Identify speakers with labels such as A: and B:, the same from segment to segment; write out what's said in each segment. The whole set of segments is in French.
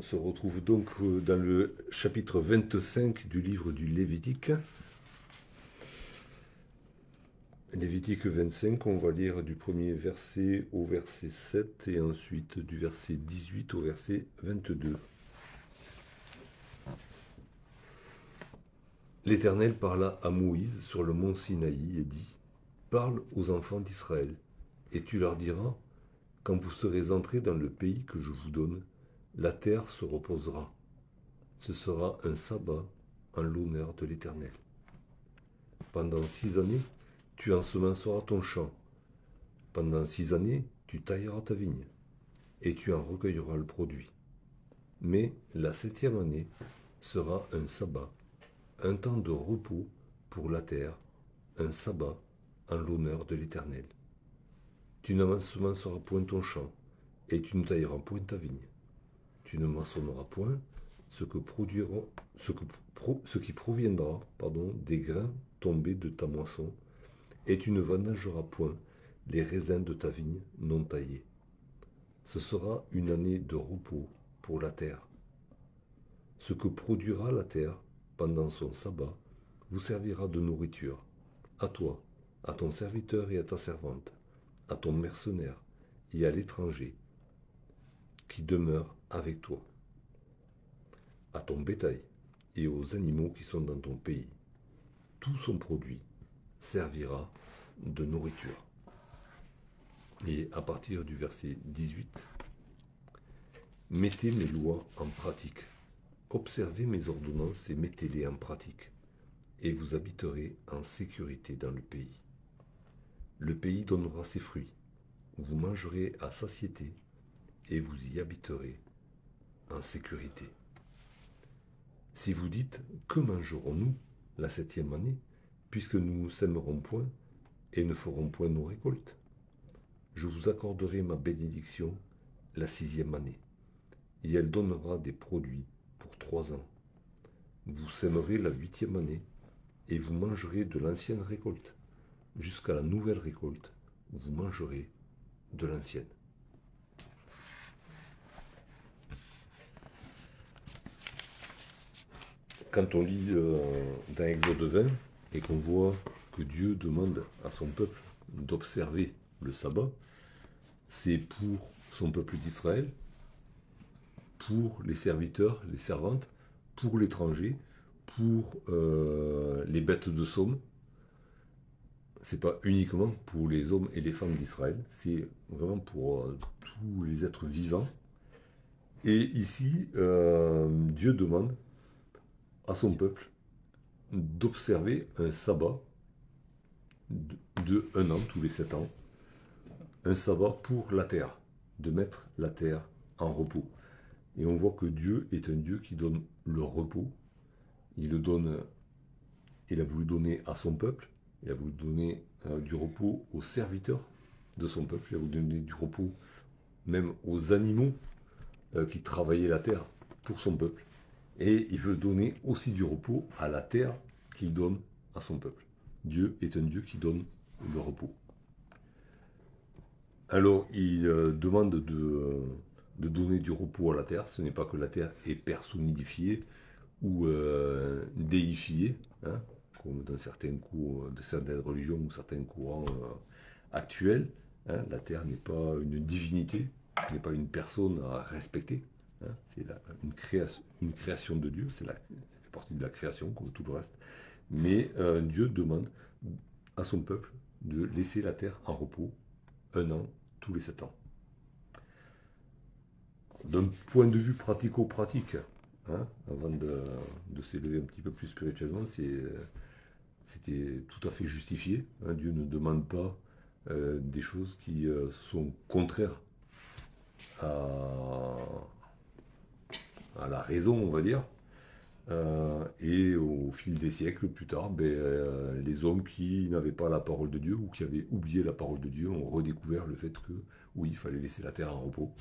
A: se retrouve donc dans le chapitre 25 du livre du Lévitique. Lévitique 25, on va lire du premier verset au verset 7 et ensuite du verset 18 au verset 22. L'Éternel parla à Moïse sur le mont Sinaï et dit : « Parle aux enfants d'Israël, et tu leur diras : quand vous serez entrés dans le pays que je vous donne, la terre se reposera. Ce sera un sabbat en l'honneur de l'Éternel. Pendant 6 années, tu ensemenceras ton champ. Pendant 6 années, tu tailleras ta vigne, et tu en recueilleras le produit. Mais la 7e année sera un sabbat, un temps de repos pour la terre, un sabbat en l'honneur de l'Éternel. Tu n'ensemenceras point ton champ, et tu ne tailleras point ta vigne. Tu ne moissonneras point ce qui proviendra des grains tombés de ta moisson, et tu ne vendangeras point les raisins de ta vigne non taillés. Ce sera une année de repos pour la terre. Ce que produira la terre pendant son sabbat vous servira de nourriture, à toi, à ton serviteur et à ta servante, à ton mercenaire et à l'étranger qui demeure avec toi, à ton bétail et aux animaux qui sont dans ton pays. Tout son produit servira de nourriture. Et à partir du verset 18, mettez mes lois en pratique. Observez mes ordonnances et mettez-les en pratique, et vous habiterez en sécurité dans le pays. Le pays donnera ses fruits, vous mangerez à satiété, et vous y habiterez en sécurité. Si vous dites : que mangerons-nous la 7e année, puisque nous ne sèmerons point et ne ferons point nos récoltes ? Je vous accorderai ma bénédiction la 6e année, et elle donnera des produits pour 3 ans. Vous sèmerez la 8e année, et vous mangerez de l'ancienne récolte. Jusqu'à la nouvelle récolte, vous mangerez de l'ancienne. Quand on lit dans Exode 20 et qu'on voit que Dieu demande à son peuple d'observer le sabbat, c'est pour son peuple d'Israël, pour les serviteurs, les servantes, pour l'étranger, pour les bêtes de somme. C'est pas uniquement pour les hommes et les femmes d'Israël, c'est vraiment pour tous les êtres vivants. Et ici, Dieu demande à son peuple d'observer un sabbat de 1 an, tous les 7 ans, un sabbat pour la terre, de mettre la terre en repos. Et on voit que Dieu est un Dieu qui donne le repos. Il a voulu donner à son peuple, il a voulu donner du repos aux serviteurs de son peuple, il a voulu donner du repos même aux animaux qui travaillaient la terre pour son peuple. Et il veut donner aussi du repos à la terre qu'il donne à son peuple. Dieu est un Dieu qui donne le repos. Alors, il demande de donner du repos à la terre. Ce n'est pas que la terre est personnifiée ou déifiée, hein, comme dans certaines religions ou certains courants actuels. Hein. La terre n'est pas une divinité, n'est pas une personne à respecter. Hein, c'est une création de Dieu, ça fait partie de la création comme tout le reste. Mais Dieu demande à son peuple de laisser la terre en repos 1 an tous les 7 ans. D'un point de vue pratico-pratique, hein, avant de s'élever un petit peu plus spirituellement, c'était tout à fait justifié. Hein, Dieu ne demande pas des choses qui sont contraires à la raison, on va dire. Et au fil des siècles, plus tard, les hommes qui n'avaient pas la parole de Dieu ou qui avaient oublié la parole de Dieu ont redécouvert le fait que, oui, il fallait laisser la terre en repos.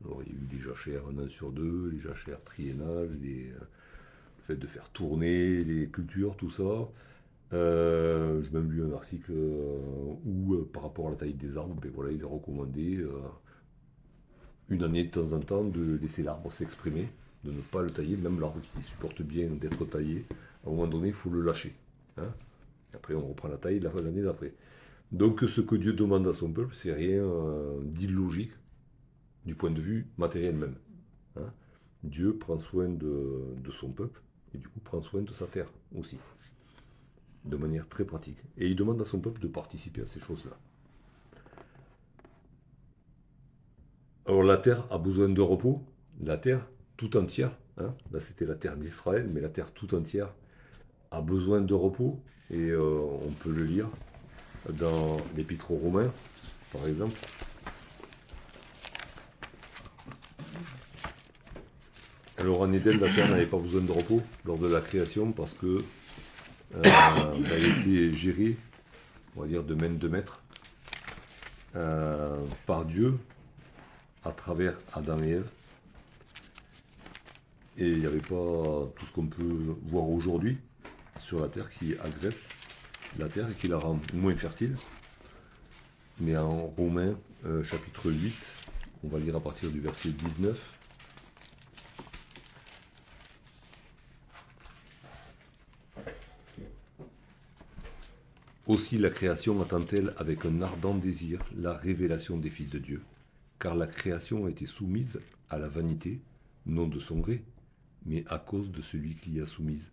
A: Alors, il y a eu des jachères 1 an sur 2, les jachères triennales, le fait de faire tourner les cultures, tout ça. J'ai même lu un article où, par rapport à la taille des arbres, il est recommandé une année de temps en temps de laisser l'arbre s'exprimer, de ne pas le tailler, même l'arbre qui supporte bien d'être taillé, à un moment donné, il faut le lâcher. Hein. Après, on reprend la taille l'année d'après. Donc, ce que Dieu demande à son peuple, c'est rien d'illogique du point de vue matériel même. Hein. Dieu prend soin de son peuple et du coup prend soin de sa terre aussi, de manière très pratique. Et il demande à son peuple de participer à ces choses-là. Alors la terre a besoin de repos, la terre tout entière, hein. Là c'était la terre d'Israël, mais la terre tout entière a besoin de repos, et on peut le lire dans l'Épître aux Romains, par exemple. Alors en Éden, la terre n'avait pas besoin de repos lors de la création parce que elle était gérée, on va dire, de main de maître par Dieu à travers Adam et Ève. Et il n'y avait pas tout ce qu'on peut voir aujourd'hui sur la terre qui agresse la terre et qui la rend moins fertile. Mais en Romains chapitre 8, on va lire à partir du verset 19. Aussi la création attend-elle avec un ardent désir la révélation des fils de Dieu, car la création a été soumise à la vanité, non de son gré, mais à cause de celui qui l'y a soumise,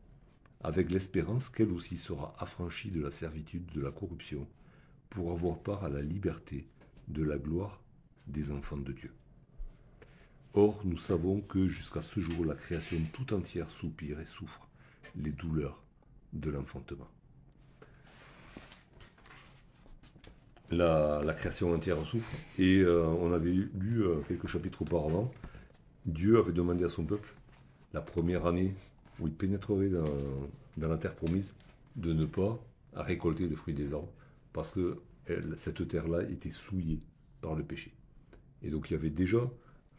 A: avec l'espérance qu'elle aussi sera affranchie de la servitude de la corruption, pour avoir part à la liberté de la gloire des enfants de Dieu. Or, nous savons que jusqu'à ce jour, la création tout entière soupire et souffre les douleurs de l'enfantement. La création entière souffre, et on avait lu quelques chapitres auparavant, Dieu avait demandé à son peuple, la première année où il pénétrerait dans la terre promise, de ne pas récolter le fruit des arbres, parce que cette terre-là était souillée par le péché. Et donc il y avait déjà,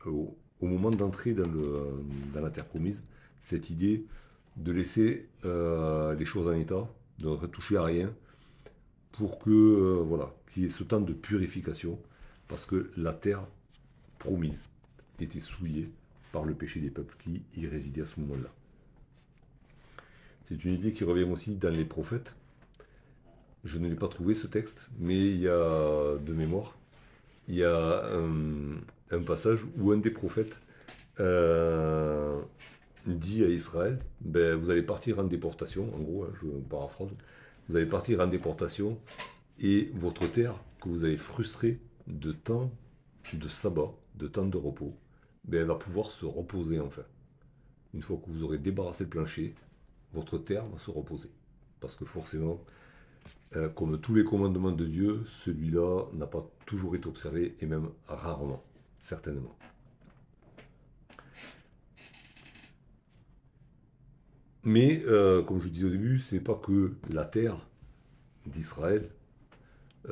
A: au moment d'entrer dans la terre promise, cette idée de laisser les choses en état, de ne retoucher à rien, pour que voilà, qu'il y ait ce temps de purification, parce que la terre promise était souillée par le péché des peuples qui y résidaient à ce moment-là. C'est une idée qui revient aussi dans les prophètes. Je ne l'ai pas trouvé ce texte, mais il y a de mémoire, il y a un passage où un des prophètes dit à Israël, ben, vous allez partir en déportation, en gros, hein, je paraphrase, vous allez partir en déportation et votre terre que vous avez frustrée de temps de sabbat, de temps de repos, ben, elle va pouvoir se reposer enfin. Une fois que vous aurez débarrassé le plancher, votre terre va se reposer. Parce que forcément, comme tous les commandements de Dieu, celui-là n'a pas toujours été observé, et même rarement, certainement. Mais, comme je disais au début, c'est pas que la terre d'Israël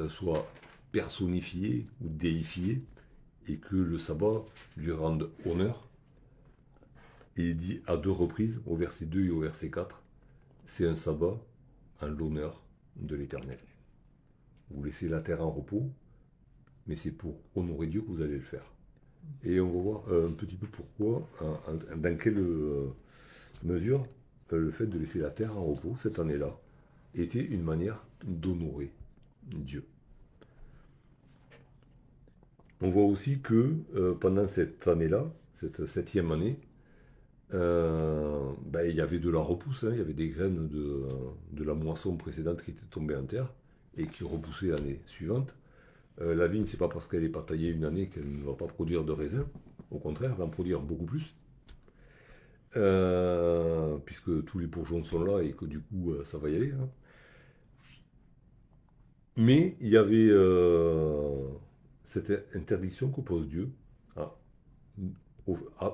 A: soit personnifiée ou déifiée, et que le sabbat lui rende honneur. Et il dit à deux reprises, au verset 2 et au verset 4, c'est un sabbat en l'honneur de l'Éternel. Vous laissez la terre en repos, mais c'est pour honorer Dieu que vous allez le faire. Et on va voir un petit peu pourquoi, dans quelle mesure le fait de laisser la terre en repos cette année-là était une manière d'honorer Dieu. On voit aussi que pendant cette année-là, cette 7e année, il y avait de la repousse, hein, il y avait des graines de la moisson précédente qui étaient tombées en terre et qui repoussaient l'année suivante. La vigne, c'est pas parce qu'elle n'est pas taillée une année qu'elle ne va pas produire de raisin. Au contraire, elle va en produire beaucoup plus. Puisque tous les bourgeons sont là et que du coup, ça va y aller. Hein. Mais il y avait cette interdiction qu'oppose Dieu, à,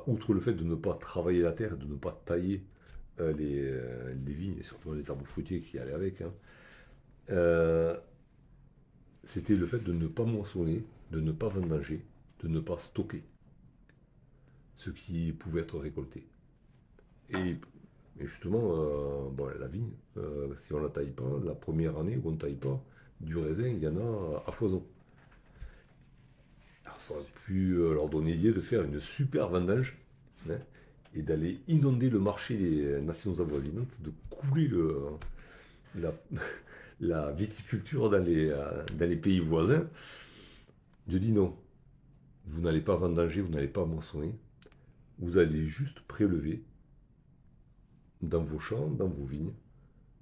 A: outre le fait de ne pas travailler la terre, de ne pas tailler les vignes et surtout les arbres fruitiers qui allaient avec. Hein. C'était le fait de ne pas moissonner, de ne pas vendanger, de ne pas stocker ce qui pouvait être récolté. Et justement, la vigne, si on ne la taille pas, la première année où on ne taille pas, du raisin, il y en a à foison. ça aurait pu leur donner l'idée de faire une super vendange, hein, et d'aller inonder le marché des nations avoisinantes, de couler la, la viticulture dans les pays voisins. Dieu dit non, vous n'allez pas vendanger, vous n'allez pas moissonner, vous allez juste prélever dans vos champs, dans vos vignes,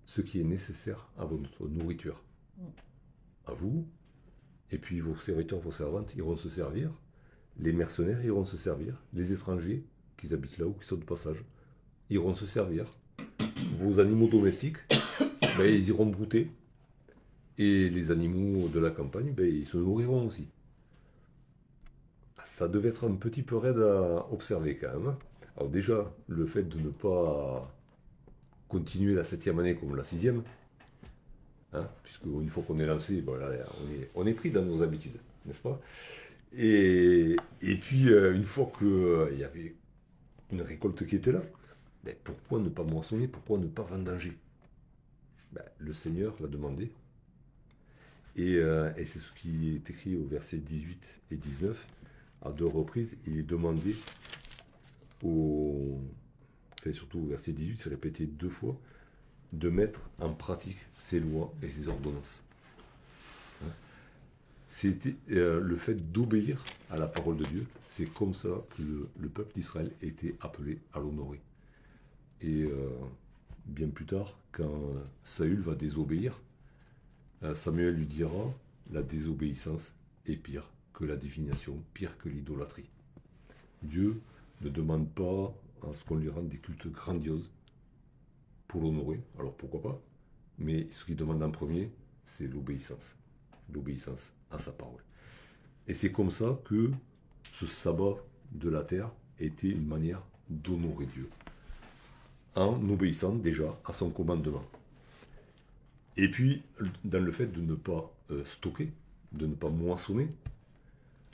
A: ce qui est nécessaire à votre nourriture. À vous, et puis vos serviteurs, vos servantes iront se servir, les mercenaires iront se servir, les étrangers qui habitent là ou qui sont de passage iront se servir, vos animaux domestiques, ben, ils iront brouter, et les animaux de la campagne, ben, ils se nourriront aussi. Ça devait être un petit peu raide à observer quand même. Alors déjà, le fait de ne pas continuer la 7e année comme la 6e, hein, puisque une fois qu'on est lancé, bon, là, on est pris dans nos habitudes, n'est-ce pas? Et puis, une fois qu'il y avait une récolte qui était là, ben, pourquoi ne pas moissonner, pourquoi ne pas vendanger? Ben, le Seigneur l'a demandé. Et c'est ce qui est écrit au verset 18 et 19. À 2 reprises, il est demandé enfin, surtout au verset 18, c'est répété 2 fois, de mettre en pratique ses lois et ses ordonnances. C'était le fait d'obéir à la parole de Dieu. C'est comme ça que le peuple d'Israël était appelé à l'honorer. Et bien plus tard, quand Saül va désobéir, Samuel lui dira, la désobéissance est pire que la divination, pire que l'idolâtrie. Dieu ne demande pas à ce qu'on lui rende des cultes grandioses pour l'honorer, alors pourquoi pas, mais ce qu'il demande en premier, c'est l'obéissance à sa parole. Et c'est comme ça que ce sabbat de la terre était une manière d'honorer Dieu, en obéissant déjà à son commandement. Et puis, dans le fait de ne pas stocker, de ne pas moissonner,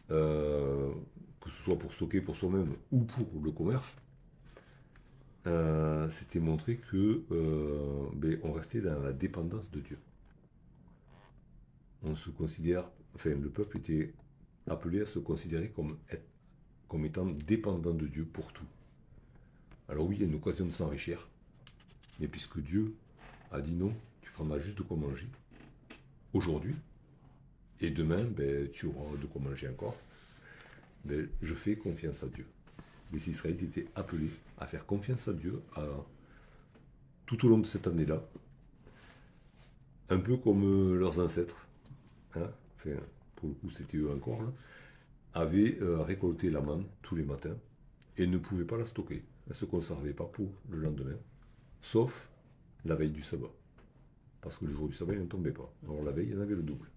A: que ce soit pour stocker pour soi-même ou pour le commerce, c'était montré que on restait dans la dépendance de Dieu. On se considère, enfin le peuple était appelé à se considérer comme étant dépendant de Dieu pour tout. Alors oui, il y a une occasion de s'enrichir, mais puisque Dieu a dit non, tu prendras juste de quoi manger aujourd'hui, et demain, tu auras de quoi manger encore, je fais confiance à Dieu. Les Israélites étaient appelés à faire confiance à Dieu tout au long de cette année-là, un peu comme leurs ancêtres, hein, enfin, pour le coup c'était eux encore, là, avaient récolté la manne tous les matins et ne pouvaient pas la stocker. Elle ne se conservait pas pour le lendemain, sauf la veille du sabbat. Parce que le jour du sabbat, il ne tombait pas. Alors la veille, il y en avait le double.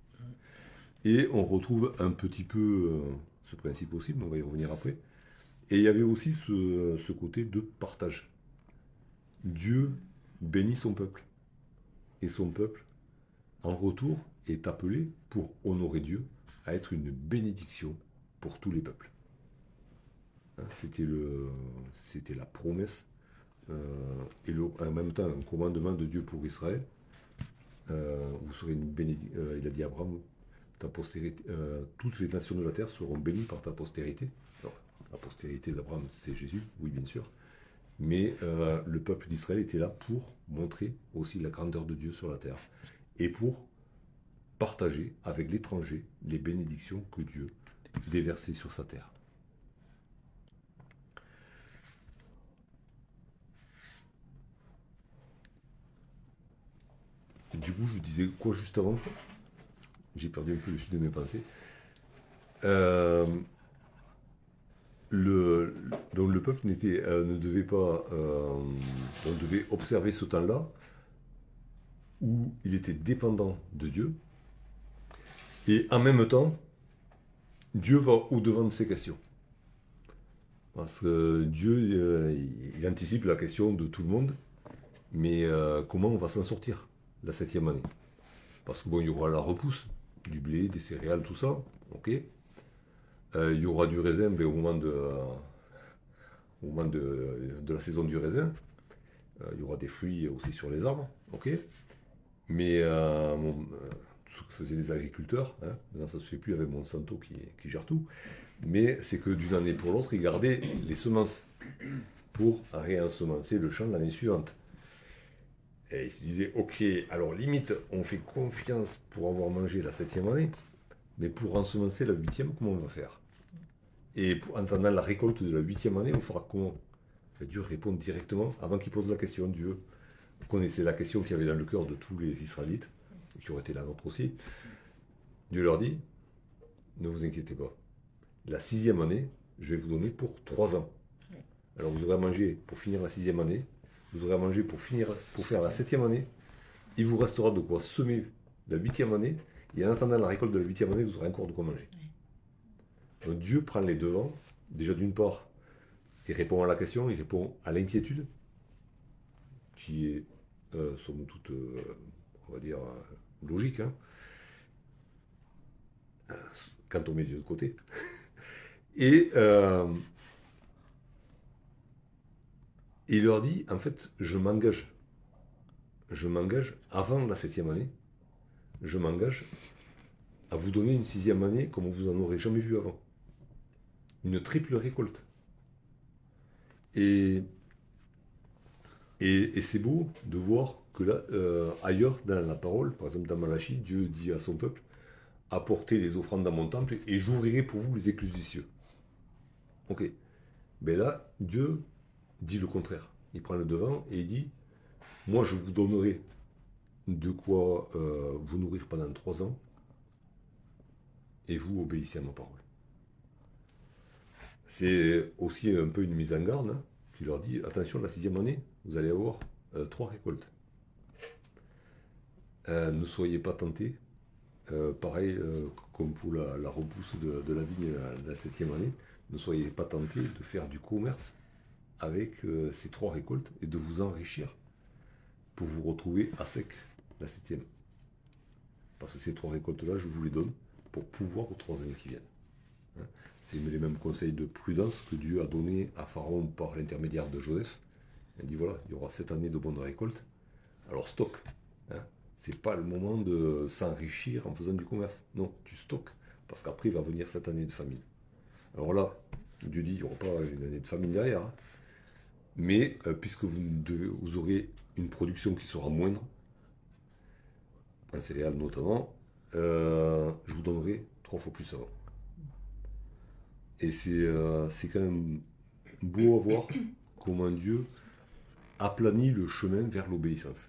A: Et on retrouve un petit peu ce principe aussi, mais on va y revenir après. Et il y avait aussi ce côté de partage. Dieu bénit son peuple. Et son peuple, en retour, est appelé, pour honorer Dieu, à être une bénédiction pour tous les peuples. C'était la promesse, et en même temps un commandement de Dieu pour Israël. Vous serez une bénédiction. Il a dit à Abraham, ta postérité, toutes les nations de la terre seront bénies par ta postérité. Alors, la postérité d'Abraham, c'est Jésus, oui bien sûr. Mais le peuple d'Israël était là pour montrer aussi la grandeur de Dieu sur la terre et pour partager avec l'étranger les bénédictions que Dieu déversait sur sa terre. Et du coup, je disais quoi juste avant? J'ai perdu un peu le fil de mes pensées. Donc le peuple ne devait pas, on devait observer ce temps-là où il était dépendant de Dieu, et en même temps, Dieu va au-devant de ses questions. Parce que Dieu, il anticipe la question de tout le monde, mais comment on va s'en sortir la 7e année? Parce que bon, il y aura la repousse, du blé, des céréales, tout ça, ok. Il y aura du raisin, mais au moment de la saison du raisin. Il y aura des fruits aussi sur les arbres, ok. Mais ce que faisaient les agriculteurs. Hein. Maintenant, ça ne se fait plus avec Monsanto qui gère tout. Mais c'est que d'une année pour l'autre, ils gardaient les semences pour réensemencer le champ l'année suivante. Et ils se disaient, ok, alors limite, on fait confiance pour avoir mangé la 7e année, mais pour ensemencer la 8e, comment on va faire? Et en attendant la récolte de la 8e année, on fera comment? Et Dieu répond directement, avant qu'il pose la question. Dieu connaissait la question qu'il y avait dans le cœur de tous les Israélites, qui aurait été la nôtre aussi. Dieu leur dit, ne vous inquiétez pas, la 6e année, je vais vous donner pour 3 ans. Alors vous aurez à manger pour finir la 6e année, vous aurez à manger pour faire la 7e année, il vous restera de quoi semer la 8e année, et en attendant la récolte de la 8e année, vous aurez encore de quoi manger. Donc Dieu prend les devants, déjà d'une part, il répond à la question, il répond à l'inquiétude, qui est, somme toute, on va dire, logique, hein, quand on met Dieu de côté. Et il leur dit, en fait, je m'engage avant la 7e année, je m'engage à vous donner une 6e année comme vous en aurez jamais vu avant. Une triple récolte. Et c'est beau de voir que là, ailleurs dans la parole, par exemple dans Malachie, Dieu dit à son peuple, apportez les offrandes dans mon temple et j'ouvrirai pour vous les écluses du ciel. Ok. Mais là, Dieu dit le contraire. Il prend le devant et il dit, moi je vous donnerai de quoi vous nourrir pendant 3 ans et vous obéissez à ma parole. C'est aussi un peu une mise en garde, hein, qui leur dit, attention, la 6e année, vous allez avoir 3 récoltes. Ne soyez pas tentés, pareil comme pour la repousse de la vigne la 7e année, ne soyez pas tentés de faire du commerce avec ces 3 récoltes et de vous enrichir pour vous retrouver à sec la 7e. Parce que ces 3 récoltes-là, je vous les donne pour pouvoir aux 3 années qui viennent. Hein. C'est les mêmes conseils de prudence que Dieu a donné à Pharaon par l'intermédiaire de Joseph. Il dit voilà, il y aura 7 années de bonnes récoltes, alors stocke. Hein. C'est pas le moment de s'enrichir en faisant du commerce. Non, tu stockes, parce qu'après va venir cette année de famine. Alors là, Dieu dit il n'y aura pas une année de famine derrière, hein. Mais puisque vous aurez une production qui sera moindre, en céréales notamment, je vous donnerai 3 fois plus avant. Et c'est quand même beau à voir comment Dieu aplanit le chemin vers l'obéissance.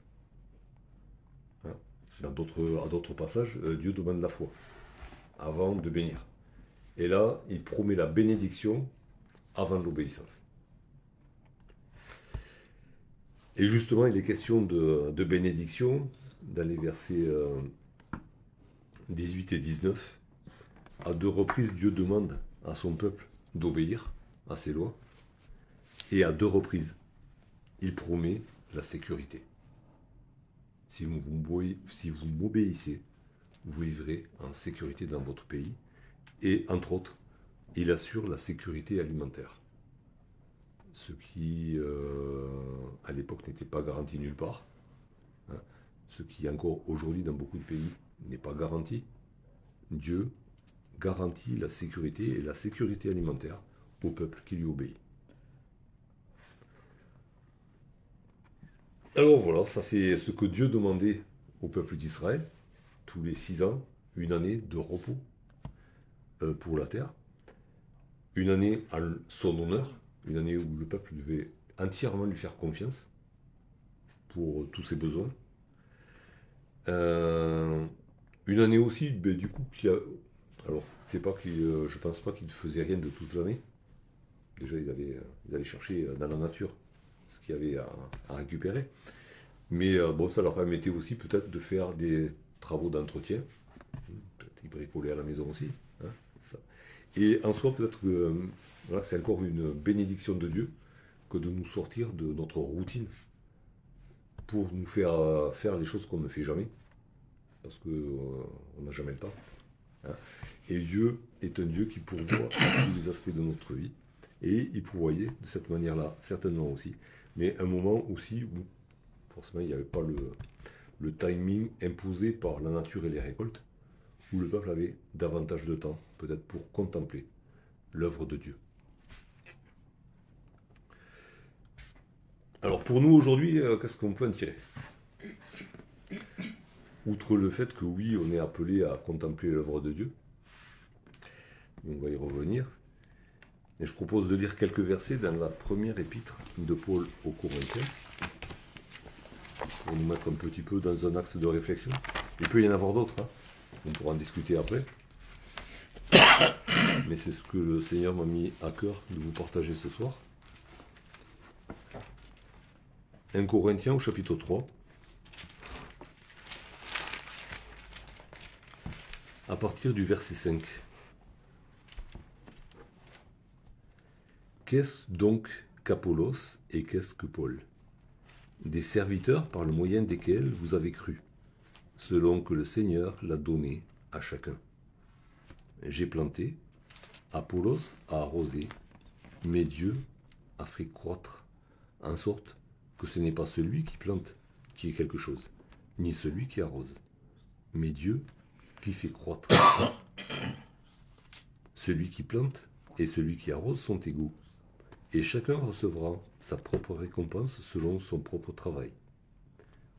A: Hein. À d'autres passages, Dieu demande la foi avant de bénir. Et là, il promet la bénédiction avant l'obéissance. Et justement, il est question de bénédiction dans les versets 18 et 19. À 2 reprises, Dieu demande à son peuple d'obéir à ses lois. Et à 2 reprises, il promet la sécurité. Si vous m'obéissez, vous vivrez en sécurité dans votre pays. Et entre autres, il assure la sécurité alimentaire. Ce qui, à l'époque, n'était pas garanti nulle part. Hein. Ce qui, encore aujourd'hui, dans beaucoup de pays, n'est pas garanti. Dieu garantit la sécurité et la sécurité alimentaire au peuple qui lui obéit. Alors voilà, ça c'est ce que Dieu demandait au peuple d'Israël, tous les 6 ans, une année de repos pour la terre, une année en son honneur, une année où le peuple devait entièrement lui faire confiance pour tous ses besoins. Une année aussi, du coup, alors, c'est pas je pense pas qu'ils ne faisaient rien de toute l'année. Déjà, ils allaient chercher dans la nature ce qu'il y avait à récupérer. Mais bon, ça leur permettait aussi peut-être de faire des travaux d'entretien. Peut-être ils bricolaient à la maison aussi. Hein, ça. Et en soi, peut-être que voilà, c'est encore une bénédiction de Dieu que de nous sortir de notre routine pour nous faire faire les choses qu'on ne fait jamais. Parce qu'on n'a jamais le temps. Hein. Et Dieu est un Dieu qui pourvoit à tous les aspects de notre vie. Et il pourvoyait de cette manière-là, certainement aussi. Mais un moment aussi où, forcément, il n'y avait pas le timing imposé par la nature et les récoltes, où le peuple avait davantage de temps, peut-être pour contempler l'œuvre de Dieu. Alors pour nous aujourd'hui, qu'est-ce qu'on peut en tirer? Outre le fait que oui, on est appelé à contempler l'œuvre de Dieu, on va y revenir, et je propose de lire quelques versets dans la première épître de Paul aux Corinthiens, pour nous mettre un petit peu dans un axe de réflexion. Il peut y en avoir d'autres, hein. On pourra en discuter après. Mais c'est ce que le Seigneur m'a mis à cœur de vous partager ce soir. 1 Corinthiens au chapitre 3. À partir du verset 5. Qu'est-ce donc qu'Apollos et qu'est-ce que Paul? Des serviteurs par le moyen desquels vous avez cru, selon que le Seigneur l'a donné à chacun. J'ai planté, Apollos a arrosé, mais Dieu a fait croître, en sorte que ce n'est pas celui qui plante qui est quelque chose, ni celui qui arrose, mais Dieu qui fait croître. Celui qui plante et celui qui arrose sont égaux, et chacun recevra sa propre récompense selon son propre travail.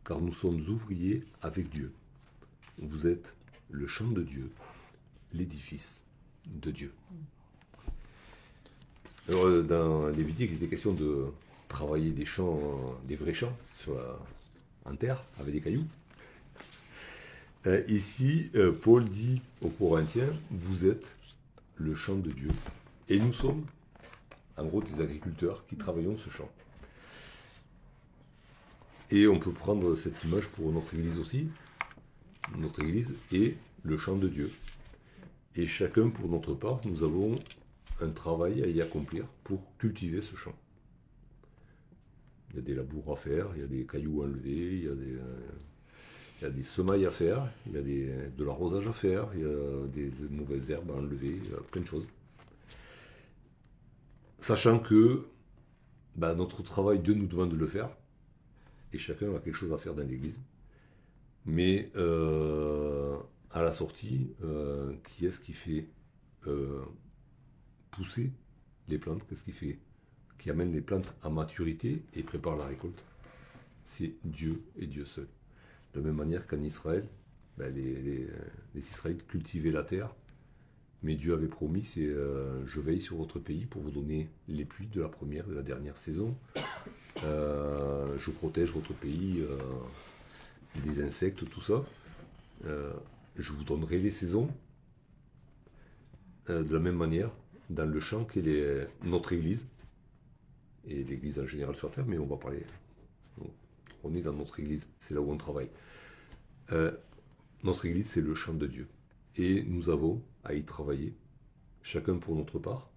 A: Car nous sommes ouvriers avec Dieu. Vous êtes le champ de Dieu, l'édifice de Dieu. Alors, dans Lévitique, il était question de travailler des champs, des vrais champs, en terre, avec des cailloux. Ici, Paul dit aux Corinthiens, vous êtes le champ de Dieu. Et nous sommes, en gros, des agriculteurs qui travaillons ce champ. Et on peut prendre cette image pour notre Église aussi. Notre Église est le champ de Dieu. Et chacun, pour notre part, nous avons un travail à y accomplir pour cultiver ce champ. Il y a des labours à faire, il y a des cailloux à enlever, il y a des semailles à faire, il y a de l'arrosage à faire, il y a des mauvaises herbes à enlever, il y a plein de choses. Sachant que notre travail, Dieu nous demande de le faire, et chacun a quelque chose à faire dans l'église. Mais à la sortie, qui est-ce qui fait pousser les plantes? Qu'est-ce qui amène les plantes à maturité et prépare la récolte? C'est Dieu et Dieu seul. De la même manière qu'en Israël, les Israélites cultivaient la terre, mais Dieu avait promis, c'est je veille sur votre pays pour vous donner les pluies de la première et de la dernière saison. Je protège votre pays des insectes, tout ça. Je vous donnerai les saisons. De la même manière, dans le champ qu'est notre Église, et l'Église en général sur Terre, mais on va parler. On est dans notre Église, c'est là où on travaille. Notre Église, c'est le champ de Dieu. Et nous avons à y travailler, chacun pour notre part,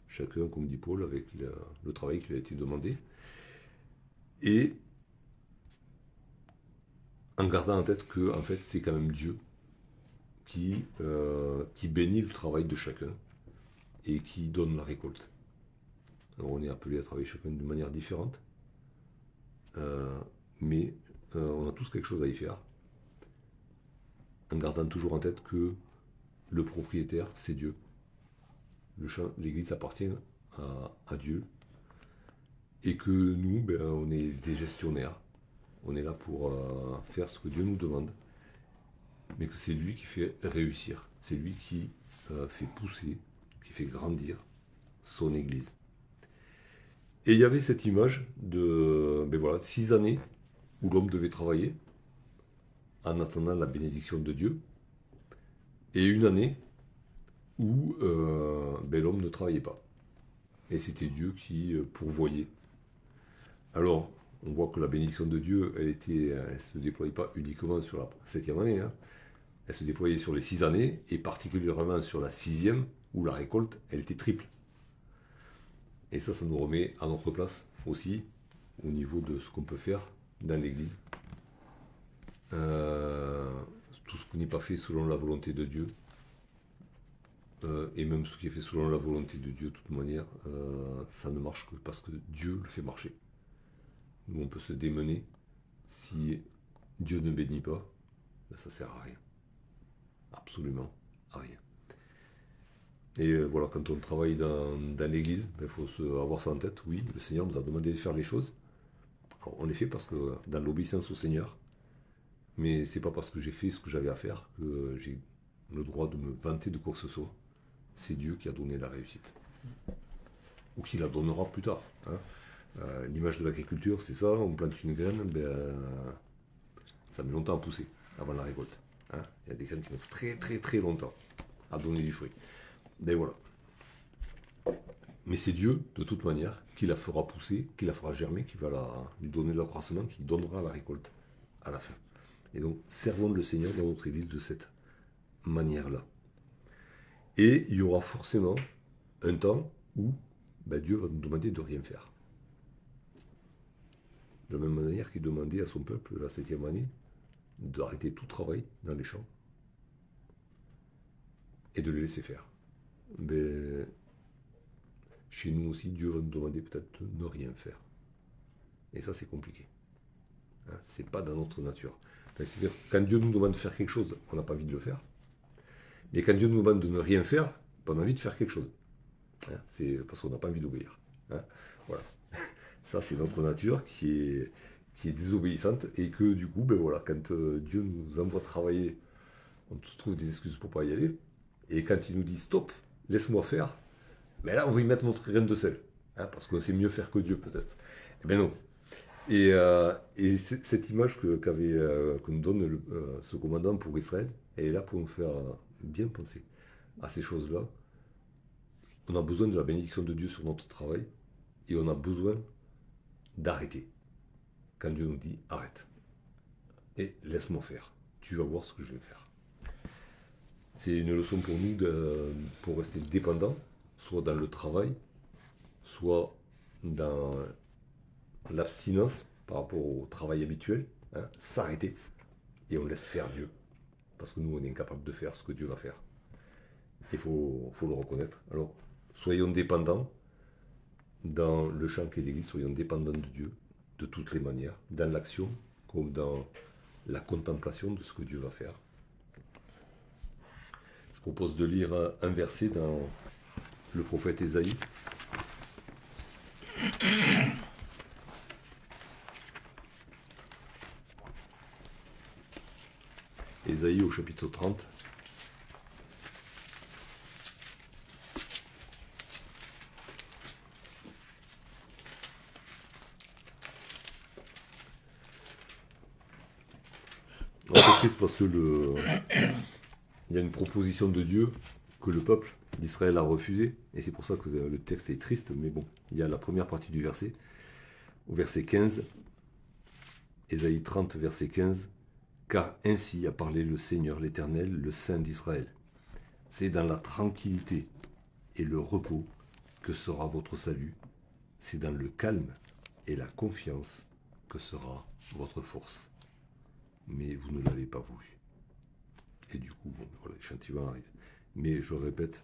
A: chacun, comme dit Paul, avec le travail qui lui a été demandé. Et en gardant en tête que, en fait, c'est quand même Dieu qui bénit le travail de chacun et qui donne la récolte. Alors on est appelé à travailler chacun d'une manière différente, mais on a tous quelque chose à y faire, en gardant toujours en tête que le propriétaire, c'est Dieu. L'Église appartient à Dieu, et que nous, on est des gestionnaires. On est là pour faire ce que Dieu nous demande, mais que c'est lui qui fait réussir, c'est lui qui fait pousser, qui fait grandir son Église. Et il y avait cette image de 6 années où l'homme devait travailler en attendant la bénédiction de Dieu, et une année où l'homme ne travaillait pas. Et c'était Dieu qui pourvoyait. Alors, on voit que la bénédiction de Dieu, elle ne se déployait pas uniquement sur la 7e année, hein. Elle se déployait sur les 6 années, et particulièrement sur la 6e, où la récolte, elle était triple. Et ça nous remet à notre place aussi, au niveau de ce qu'on peut faire dans l'Église. Tout ce qui n'est pas fait selon la volonté de Dieu, et même ce qui est fait selon la volonté de Dieu, de toute manière, ça ne marche que parce que Dieu le fait marcher. Nous, on peut se démener si Dieu ne bénit pas, ben ça sert à rien. Absolument à rien. Et voilà, quand on travaille dans l'église, il faut avoir ça en tête. Oui, le Seigneur nous a demandé de faire les choses. Alors, on les fait parce que dans l'obéissance au Seigneur, mais c'est pas parce que j'ai fait ce que j'avais à faire que j'ai le droit de me vanter de quoi que ce soit. C'est Dieu qui a donné la réussite. Ou qui la donnera plus tard. Hein. L'image de l'agriculture, c'est ça, on plante une graine, ça met longtemps à pousser avant la récolte. Hein. Il y a des graines qui mettent très très très longtemps à donner du fruit. Ben voilà. Mais c'est Dieu, de toute manière, qui la fera pousser, qui la fera germer, qui va lui donner l'accroissement, qui donnera la récolte à la fin. Et donc, servons le Seigneur dans notre Église de cette manière-là. Et il y aura forcément un temps où Dieu va nous demander de rien faire. De la même manière qu'il demandait à son peuple, la 7e année, d'arrêter tout travail dans les champs et de le laisser faire. Mais chez nous aussi, Dieu va nous demander peut-être de ne rien faire. Et ça, c'est compliqué. Hein, c'est pas dans notre nature. Enfin, c'est-à-dire, quand Dieu nous demande de faire quelque chose, on n'a pas envie de le faire. Mais quand Dieu nous demande de ne rien faire, on a envie de faire quelque chose. Hein, c'est parce qu'on n'a pas envie d'obéir. Hein, voilà. Ça, c'est notre nature qui est désobéissante et que du coup, voilà, quand Dieu nous envoie travailler, on se trouve des excuses pour ne pas y aller. Et quand il nous dit stop, laisse-moi faire, mais là, on va y mettre notre graine de sel. Hein, parce qu'on sait mieux faire que Dieu, peut-être. Eh bien non. Et cette image que nous donne ce commandant pour Israël, elle est là pour nous faire bien penser à ces choses-là. On a besoin de la bénédiction de Dieu sur notre travail et on a besoin d'arrêter. Quand Dieu nous dit arrête et laisse-moi faire, tu vas voir ce que je vais faire. C'est une leçon pour nous pour rester dépendants, soit dans le travail, soit dans l'abstinence par rapport au travail habituel, hein, s'arrêter et on laisse faire Dieu. Parce que nous, on est incapable de faire ce que Dieu va faire. Il faut le reconnaître. Alors, soyons dépendants dans le champ qu'est l'Église, soyons dépendants de Dieu de toutes les manières, dans l'action comme dans la contemplation de ce que Dieu va faire. Je propose de lire un verset dans le prophète Ésaïe. Ésaïe au chapitre 30. C'est triste parce que il y a une proposition de Dieu que le peuple d'Israël a refusée, et c'est pour ça que le texte est triste, mais bon, il y a la première partie du verset, au verset 15, Ésaïe 30, verset 15, « Car ainsi a parlé le Seigneur l'Éternel, le Saint d'Israël. C'est dans la tranquillité et le repos que sera votre salut, c'est dans le calme et la confiance que sera votre force. Mais vous ne l'avez pas voulu. » Et du coup, voilà, l'échantillon arrive. Mais je répète,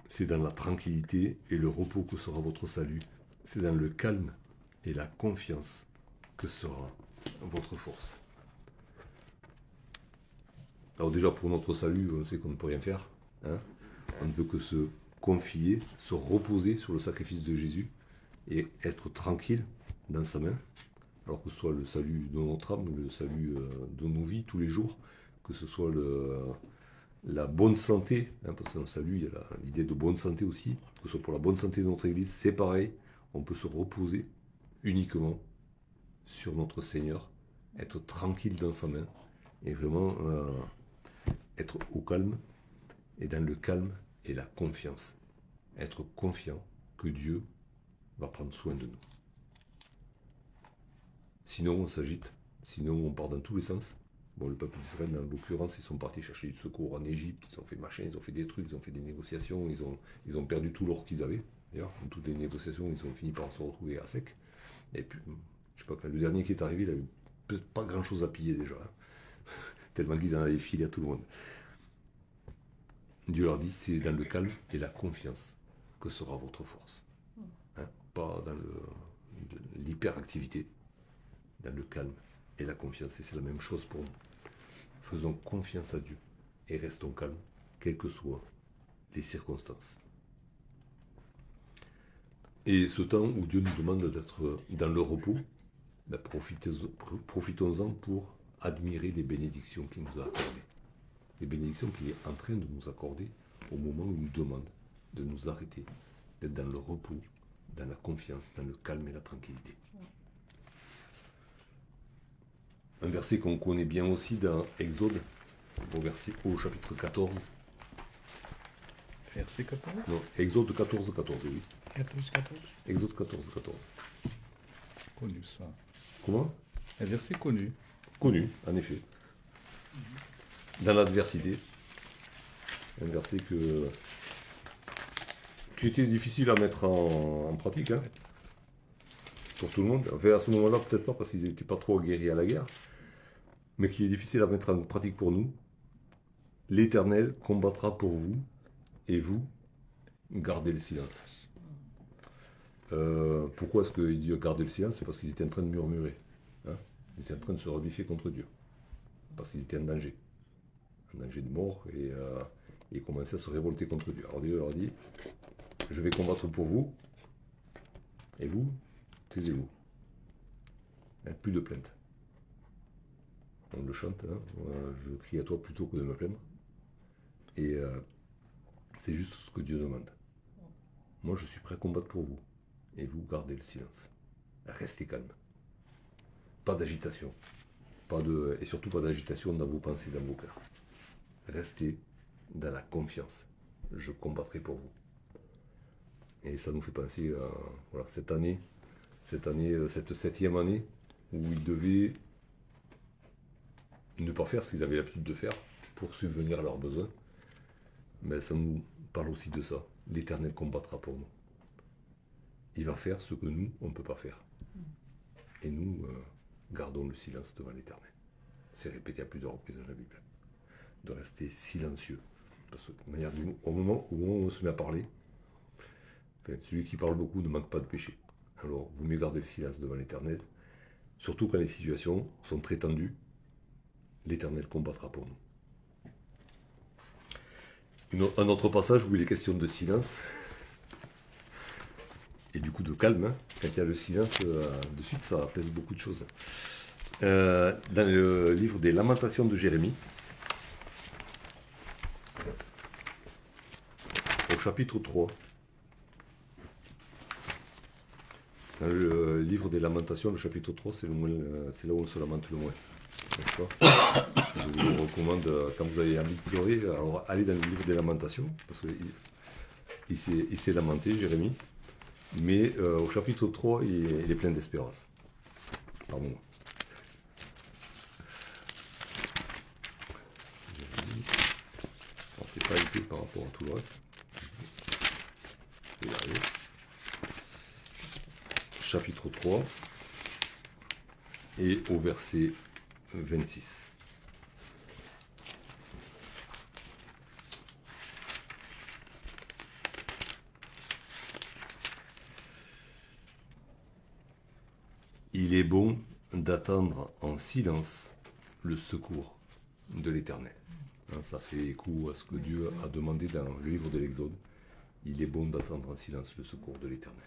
A: c'est dans la tranquillité et le repos que sera votre salut. C'est dans le calme et la confiance que sera votre force. Alors déjà, pour notre salut, on sait qu'on ne peut rien faire. Hein, on ne peut que se confier, se reposer sur le sacrifice de Jésus et être tranquille dans sa main. Alors que ce soit le salut de notre âme, le salut de nos vies tous les jours, que ce soit la bonne santé, hein, parce que dans le salut, il y a l'idée de bonne santé aussi, que ce soit pour la bonne santé de notre Église, c'est pareil, on peut se reposer uniquement sur notre Seigneur, être tranquille dans sa main, et vraiment être au calme, et dans le calme et la confiance, être confiant que Dieu va prendre soin de nous. Sinon, on s'agite, sinon on part dans tous les sens. Bon, le peuple d'Israël, dans l'occurrence, ils sont partis chercher du secours en Égypte, ils ont fait machin, ils ont fait des trucs, ils ont fait des négociations, ils ont perdu tout l'or qu'ils avaient. D'ailleurs, dans toutes les négociations, ils ont fini par se retrouver à sec. Et puis, je sais pas, quand le dernier qui est arrivé, il avait pas grand chose à piller déjà. Hein. Tellement qu'ils en avaient filé à tout le monde. Dieu leur dit, c'est dans le calme et la confiance que sera votre force. Hein, pas dans l'hyperactivité, dans le calme et la confiance. Et c'est la même chose pour nous. Faisons confiance à Dieu et restons calmes, quelles que soient les circonstances. Et ce temps où Dieu nous demande d'être dans le repos, ben profitons-en pour admirer les bénédictions qu'il nous a accordées. Les bénédictions qu'il est en train de nous accorder au moment où il nous demande de nous arrêter, d'être dans le repos, dans la confiance, dans le calme et la tranquillité. Un verset qu'on connaît bien aussi dans Exode, au chapitre 14.
B: Verset 14 ?
A: Non, Exode 14, 14, oui.
B: 14, 14 ?
A: Exode 14, 14.
B: Connu ça.
A: Comment ?
B: Un verset connu.
A: Connu, en effet. Dans l'adversité. Un verset qui était difficile à mettre en pratique, hein, pour tout le monde. Enfin, à ce moment-là, peut-être pas, parce qu'ils n'étaient pas trop aguerris à la guerre, mais qui est difficile à mettre en pratique pour nous. L'Éternel combattra pour vous, et vous, gardez le silence. Pourquoi est-ce qu'il dit garder le silence ? C'est parce qu'ils étaient en train de murmurer. Hein, ils étaient en train de se rebiffer contre Dieu. Parce qu'ils étaient en danger. En danger de mort, et ils commençaient à se révolter contre Dieu. Alors Dieu leur dit, je vais combattre pour vous, et vous, taisez-vous. Plus de plainte. On le chante, hein, je crie à toi plutôt que de me plaindre. Et c'est juste ce que Dieu demande. Moi, je suis prêt à combattre pour vous. Et vous, gardez le silence. Restez calme. Pas d'agitation. Et surtout pas d'agitation dans vos pensées, dans vos cœurs. Restez dans la confiance. Je combattrai pour vous. Et ça nous fait penser à voilà, cette 7e année, où ils devaient ne pas faire ce qu'ils avaient l'habitude de faire pour subvenir à leurs besoins. Mais ça nous parle aussi de ça. L'Éternel combattra pour nous. Il va faire ce que nous, on ne peut pas faire. Et nous, gardons le silence devant l'Éternel. C'est répété à plusieurs reprises dans la Bible. De rester silencieux. Parce que au moment où on se met à parler, celui qui parle beaucoup ne manque pas de péché. Alors, vous mieux garder le silence devant l'Éternel. Surtout quand les situations sont très tendues, l'Éternel combattra pour nous. Un autre passage où il est question de silence, et du coup de calme, hein. Quand il y a le silence, de suite ça apaise beaucoup de choses. Dans le livre des Lamentations de Jérémie, au chapitre 3, dans le livre des Lamentations, le chapitre 3, c'est là où on se lamente le moins. N'est-ce pas ? Je vous recommande, quand vous avez envie de pleurer, alors allez dans le livre des Lamentations, parce qu'il s'est lamenté, Jérémie, mais au chapitre 3, il est plein d'espérance. Pardon. Jérémie. Alors, c'est pas épais par rapport à tout le reste. Je vais y arriver. Chapitre 3, et au verset 26. Il est bon d'attendre en silence le secours de l'Éternel. Hein, ça fait écho à ce que Dieu a demandé dans le livre de l'Exode. Il est bon d'attendre en silence le secours de l'Éternel.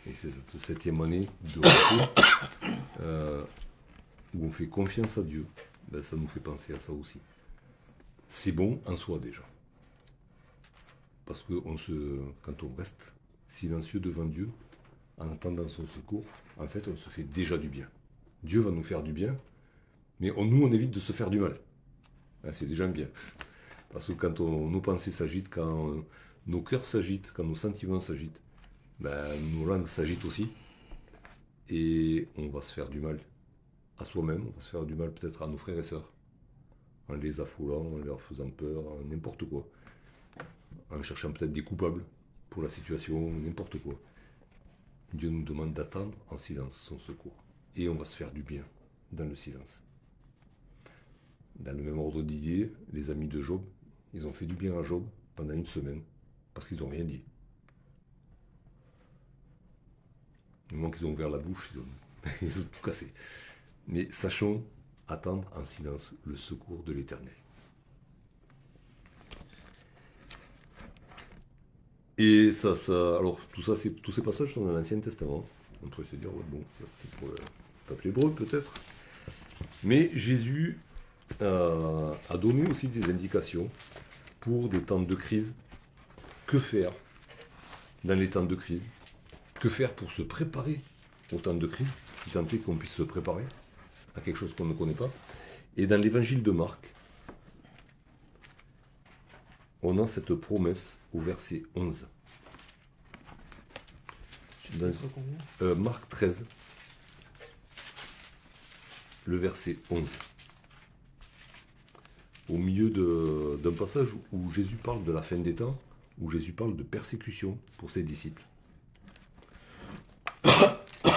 A: Et cette 7e année de repos, où on fait confiance à Dieu, ben ça nous fait penser à ça aussi. C'est bon en soi déjà. Parce que quand on reste silencieux devant Dieu, en attendant son secours, en fait, on se fait déjà du bien. Dieu va nous faire du bien, mais nous, on évite de se faire du mal. C'est déjà un bien. Parce que quand nos pensées s'agitent, quand nos cœurs s'agitent, quand nos sentiments s'agitent, ben, nos langues s'agitent aussi, et on va se faire du mal à soi-même, on va se faire du mal peut-être à nos frères et sœurs, en les affolant, en leur faisant peur, n'importe quoi, en cherchant peut-être des coupables pour la situation, n'importe quoi. Dieu nous demande d'attendre en silence son secours, et on va se faire du bien dans le silence. Dans le même ordre d'idée, les amis de Job, ils ont fait du bien à Job pendant 1 semaine, parce qu'ils n'ont rien dit. Du moment qu'ils ont ouvert la bouche, ils ont tout cassé. Mais sachons attendre en silence le secours de l'Éternel. Et alors tout ça, tous ces passages sont dans l'Ancien Testament. On pourrait se dire, ouais, bon, ça c'était pour le peuple hébreu peut-être. Mais Jésus a donné aussi des indications pour des temps de crise. Que faire dans les temps de crise? Que faire pour se préparer aux temps de crise? Si tant est qu'on puisse se préparer à quelque chose qu'on ne connaît pas. Et dans l'évangile de Marc, on a cette promesse au verset 11. Marc 13, le verset 11. Au milieu d'un passage où Jésus parle de la fin des temps, où Jésus parle de persécution pour ses disciples.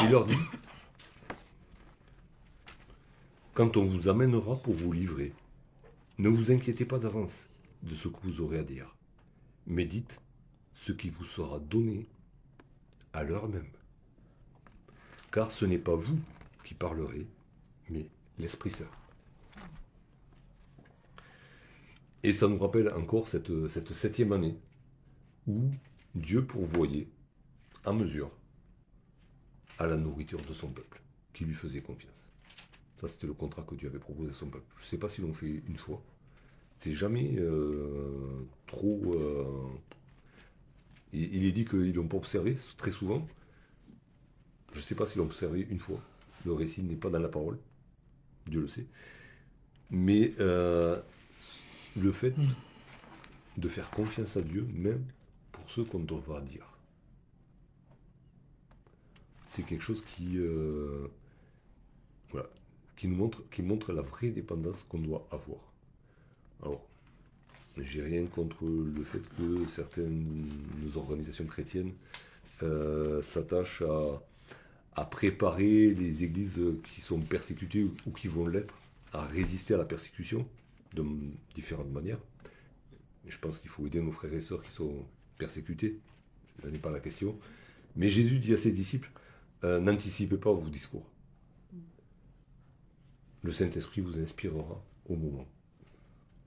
A: Il leur dit, quand on vous amènera pour vous livrer, ne vous inquiétez pas d'avance de ce que vous aurez à dire, mais dites ce qui vous sera donné à l'heure même. Car ce n'est pas vous qui parlerez, mais l'Esprit Saint. Et ça nous rappelle encore cette 7e année où Dieu pourvoyait à mesure à la nourriture de son peuple, qui lui faisait confiance. Ça, c'était le contrat que Dieu avait proposé à son peuple. Je ne sais pas s'ils l'ont fait une fois. C'est jamais trop... Il est dit qu'ils ne l'ont pas observé très souvent. Je ne sais pas s'ils l'ont observé une fois. Le récit n'est pas dans la parole. Dieu le sait. Mais le fait de faire confiance à Dieu, même pour ce qu'on devra dire, c'est quelque chose qui montre la vraie dépendance qu'on doit avoir. Alors, j'ai rien contre le fait que certaines organisations chrétiennes s'attachent à préparer les églises qui sont persécutées ou qui vont l'être, à résister à la persécution de différentes manières. Mais je pense qu'il faut aider nos frères et sœurs qui sont persécutés, ce n'est pas la question. Mais Jésus dit à ses disciples, n'anticipez pas vos discours. Le Saint-Esprit vous inspirera au moment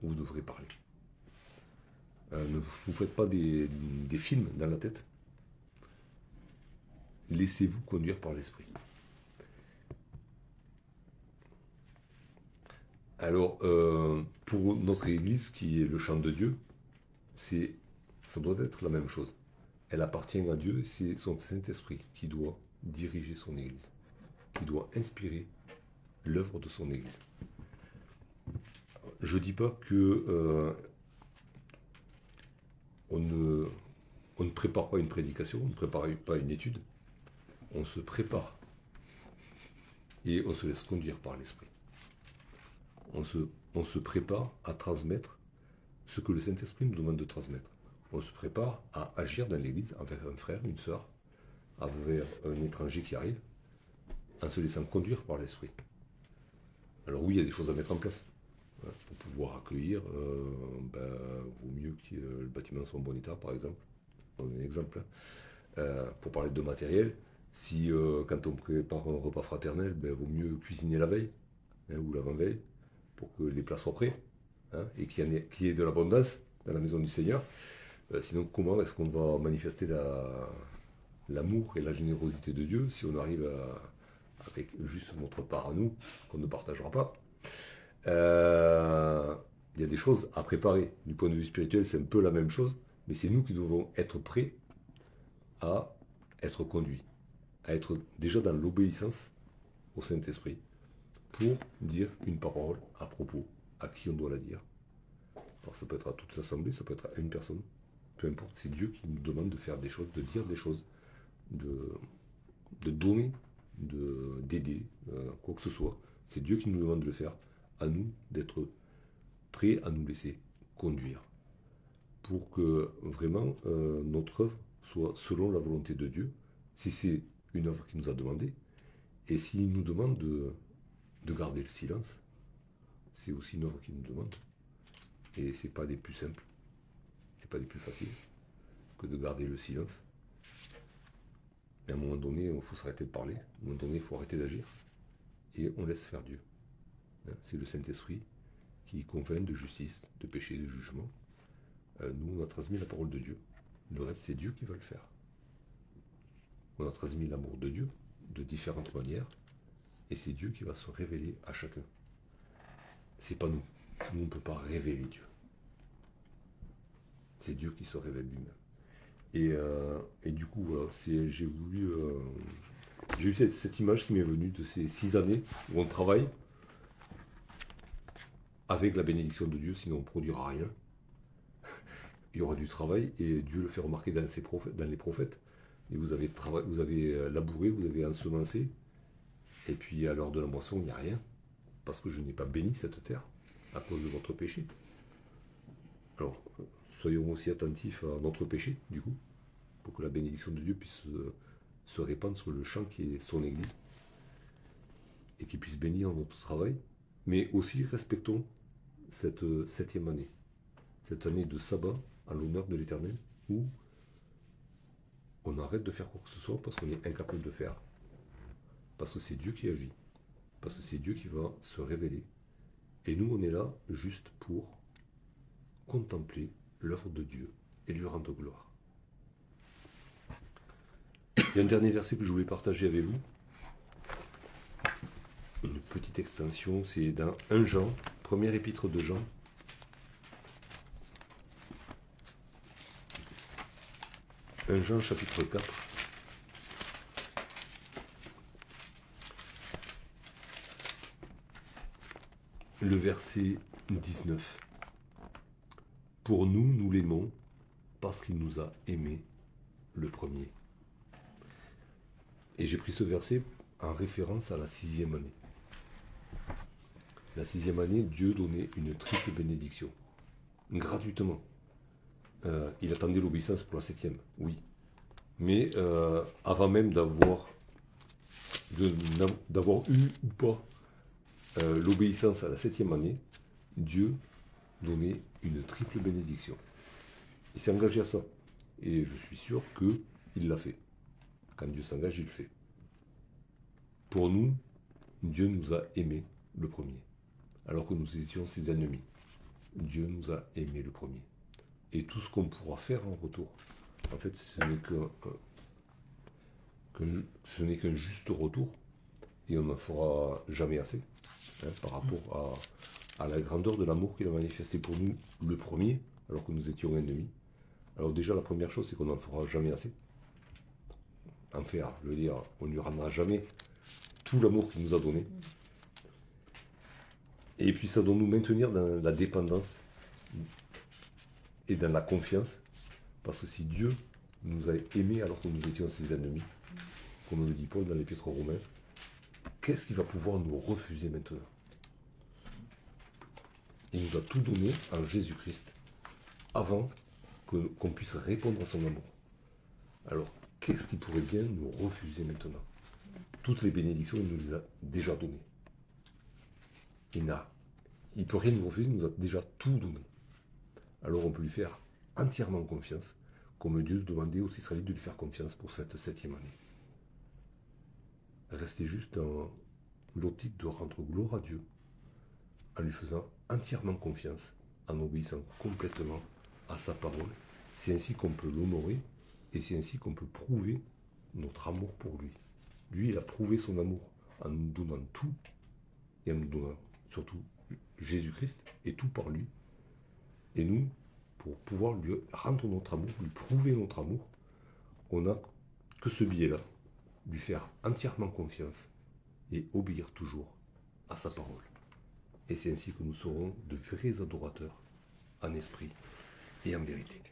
A: où vous devrez parler. Ne vous faites pas des films dans la tête. Laissez-vous conduire par l'Esprit. Alors, pour notre Église, qui est le chant de Dieu, ça doit être la même chose. Elle appartient à Dieu, c'est son Saint-Esprit qui doit diriger son Église, qui doit inspirer l'œuvre de son Église. Je ne dis pas que on ne prépare pas une prédication, on ne prépare pas une étude, on se prépare et on se laisse conduire par l'Esprit. On se prépare à transmettre ce que le Saint-Esprit nous demande de transmettre. On se prépare à agir dans l'Église envers un frère, une sœur, envers un étranger qui arrive, en se laissant conduire par l'Esprit. Alors oui, il y a des choses à mettre en place. Pour pouvoir accueillir, vaut mieux que le bâtiment soit en bon état, par exemple. On a un exemple. Pour parler de matériel, si quand on prépare un repas fraternel, vaut mieux cuisiner la veille, ou l'avant-veille, pour que les plats soient prêts, et qu'il y ait de l'abondance dans la maison du Seigneur. Sinon, comment est-ce qu'on va manifester l'amour et la générosité de Dieu si on arrive avec juste notre part à nous, qu'on ne partagera pas? Il y a des choses à préparer. Du point de vue spirituel, c'est un peu la même chose, mais c'est nous qui devons être prêts à être conduits, à être déjà dans l'obéissance au Saint-Esprit pour dire une parole à propos, à qui on doit la dire. Alors ça peut être à toute l'assemblée, ça peut être à une personne, peu importe, c'est Dieu qui nous demande de faire des choses, de dire des choses, de donner, d'aider, quoi que ce soit. C'est Dieu qui nous demande de le faire, à nous d'être prêts à nous laisser conduire pour que vraiment notre œuvre soit selon la volonté de Dieu, si c'est une œuvre qu'il nous a demandé, et s'il nous demande de garder le silence, c'est aussi une œuvre qu'il nous demande. Et c'est pas des plus simples, c'est pas des plus faciles que de garder le silence. Et à un moment donné, il faut s'arrêter de parler, à un moment donné, il faut arrêter d'agir. et on laisse faire Dieu. C'est le Saint-Esprit qui convainc de justice, de péché, de jugement. Nous, on a transmis la parole de Dieu. Le reste, c'est Dieu qui va le faire. On a transmis l'amour de Dieu de différentes manières, et c'est Dieu qui va se révéler à chacun. C'est pas nous. Nous, on ne peut pas révéler Dieu. C'est Dieu qui se révèle lui-même. Et du coup, voilà, j'ai eu cette image qui m'est venue de ces 6 années où on travaille avec la bénédiction de Dieu, sinon on ne produira rien. Il y aura du travail et Dieu le fait remarquer dans les prophètes. Et vous avez labouré, vous avez ensemencé, et puis à l'heure de la moisson, il n'y a rien, parce que je n'ai pas béni cette terre à cause de votre péché. Alors, soyons aussi attentifs à notre péché, du coup, pour que la bénédiction de Dieu puisse se répandre sur le champ qui est son Église, et qu'il puisse bénir notre travail, mais aussi respectons cette 7e année, cette année de sabbat à l'honneur de l'Éternel, où on arrête de faire quoi que ce soit parce qu'on est incapable de faire. Parce que c'est Dieu qui agit. Parce que c'est Dieu qui va se révéler. Et nous, on est là juste pour contempler l'œuvre de Dieu et lui rendre gloire. Il y a un dernier verset que je voulais partager avec vous. Une petite extension, c'est dans 1 Jean, première épître de Jean. Jean chapitre 4. Le verset 19. Pour nous, nous l'aimons parce qu'il nous a aimés le premier. Et j'ai pris ce verset en référence à la 6e année. La 6e année, Dieu donnait une triple bénédiction, gratuitement. Il attendait l'obéissance pour la 7e, oui. Mais avant même d'avoir eu ou pas l'obéissance à la 7e année, Dieu donnait une triple bénédiction. Il s'est engagé à ça. Et je suis sûr qu'il l'a fait. Quand Dieu s'engage, il le fait. Pour nous, Dieu nous a aimés le premier. Alors que nous étions ses ennemis. Dieu nous a aimés le premier. Et tout ce qu'on pourra faire en retour, en fait, ce n'est qu'un juste retour, et on n'en fera jamais assez, par rapport à la grandeur de l'amour qu'il a manifesté pour nous le premier, alors que nous étions ennemis. Alors déjà, la première chose, c'est qu'on n'en fera jamais assez. En fait, je veux dire, on ne lui rendra jamais tout l'amour qu'il nous a donné. Et puis ça doit nous maintenir dans la dépendance et dans la confiance, parce que si Dieu nous a aimés alors que nous étions ses ennemis, comme le dit Paul dans l'Épître aux Romains, qu'est-ce qu'il va pouvoir nous refuser maintenant? Il nous a tout donné en Jésus-Christ, avant qu'on puisse répondre à son amour. Alors, qu'est-ce qui pourrait bien nous refuser maintenant? Toutes les bénédictions, il nous les a déjà données. Il ne peut rien nous refuser, il nous a déjà tout donné. Alors on peut lui faire entièrement confiance, comme Dieu demandait aux Israélites de lui faire confiance pour cette 7e année. Restez juste dans l'optique de rendre gloire à Dieu, en lui faisant entièrement confiance, en obéissant complètement à sa parole. C'est ainsi qu'on peut l'honorer, et c'est ainsi qu'on peut prouver notre amour pour lui. Lui, il a prouvé son amour en nous donnant tout, et en nous donnant surtout Jésus-Christ, et tout par lui. Et nous, pour pouvoir lui rendre notre amour, lui prouver notre amour, on n'a que ce biais-là, lui faire entièrement confiance et obéir toujours à sa parole. Et c'est ainsi que nous serons de vrais adorateurs en esprit et en vérité.